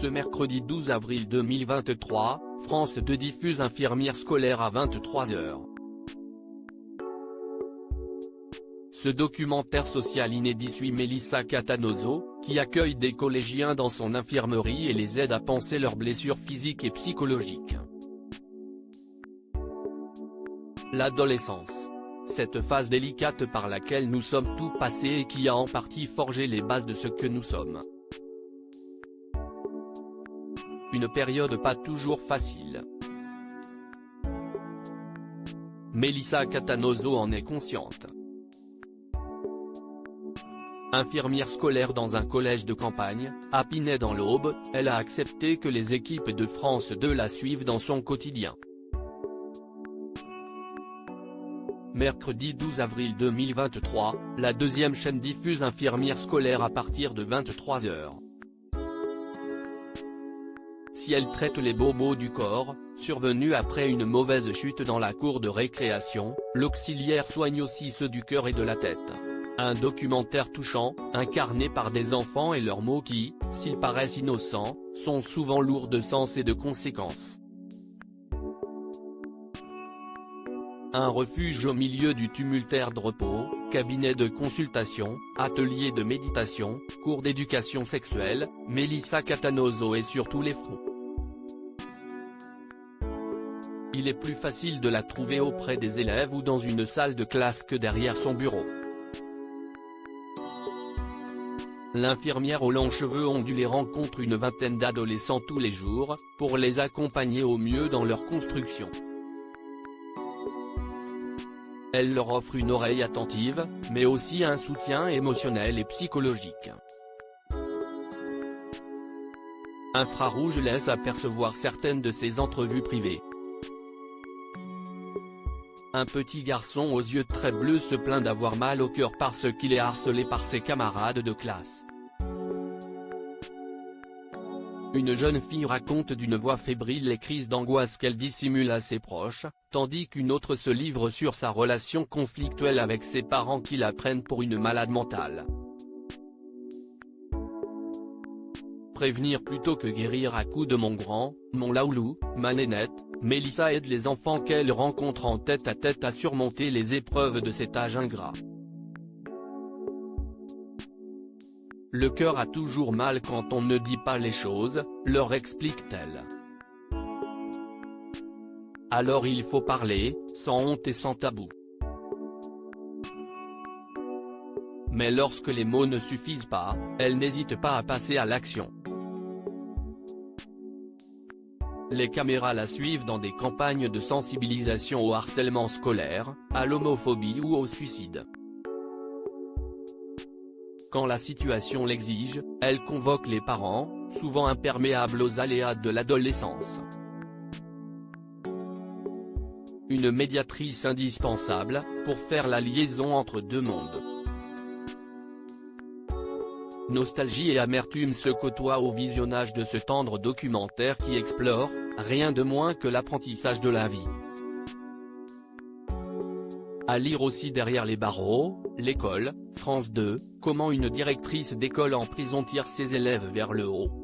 Ce mercredi 12 avril 2023, France 2 diffuse Infirmière scolaire à 23h. Ce documentaire social inédit suit Melissa Catanoso, qui accueille des collégiens dans son infirmerie et les aide à panser leurs blessures physiques et psychologiques. L'adolescence. Cette phase délicate par laquelle nous sommes tous passés et qui a en partie forgé les bases de ce que nous sommes. Une période pas toujours facile. Melissa Catanoso en est consciente. Infirmière scolaire dans un collège de campagne, à Pinay dans l'Aube, elle a accepté que les équipes de France 2 la suivent dans son quotidien. Mercredi 12 avril 2023, la deuxième chaîne diffuse Infirmière scolaire à partir de 23h. Si elle traite les bobos du corps, survenus après une mauvaise chute dans la cour de récréation, l'auxiliaire soigne aussi ceux du cœur et de la tête. Un documentaire touchant, incarné par des enfants et leurs mots qui, s'ils paraissent innocents, sont souvent lourds de sens et de conséquences. Un refuge au milieu du tumultaire de repos, cabinet de consultation, atelier de méditation, cours d'éducation sexuelle, Melissa Catanoso est sur tous les fronts. Il est plus facile de la trouver auprès des élèves ou dans une salle de classe que derrière son bureau. L'infirmière aux longs cheveux ondulés rencontre une vingtaine d'adolescents tous les jours, pour les accompagner au mieux dans leur construction. Elle leur offre une oreille attentive, mais aussi un soutien émotionnel et psychologique. Infrarouge laisse apercevoir certaines de ses entrevues privées. Un petit garçon aux yeux très bleus se plaint d'avoir mal au cœur parce qu'il est harcelé par ses camarades de classe. Une jeune fille raconte d'une voix fébrile les crises d'angoisse qu'elle dissimule à ses proches, tandis qu'une autre se livre sur sa relation conflictuelle avec ses parents qui la prennent pour une malade mentale. Prévenir plutôt que guérir à coups de mon grand, mon laoulou, ma nénette, Melissa aide les enfants qu'elle rencontre en tête-à-tête à surmonter les épreuves de cet âge ingrat. Le cœur a toujours mal quand on ne dit pas les choses, leur explique-t-elle. Alors il faut parler, sans honte et sans tabou. Mais lorsque les mots ne suffisent pas, elle n'hésite pas à passer à l'action. Les caméras la suivent dans des campagnes de sensibilisation au harcèlement scolaire, à l'homophobie ou au suicide. Quand la situation l'exige, elle convoque les parents, souvent imperméables aux aléas de l'adolescence. Une médiatrice indispensable, pour faire la liaison entre deux mondes. Nostalgie et amertume se côtoient au visionnage de ce tendre documentaire qui explore, rien de moins que l'apprentissage de la vie. À lire aussi derrière les barreaux, l'école, France 2, comment une directrice d'école en prison tire ses élèves vers le haut.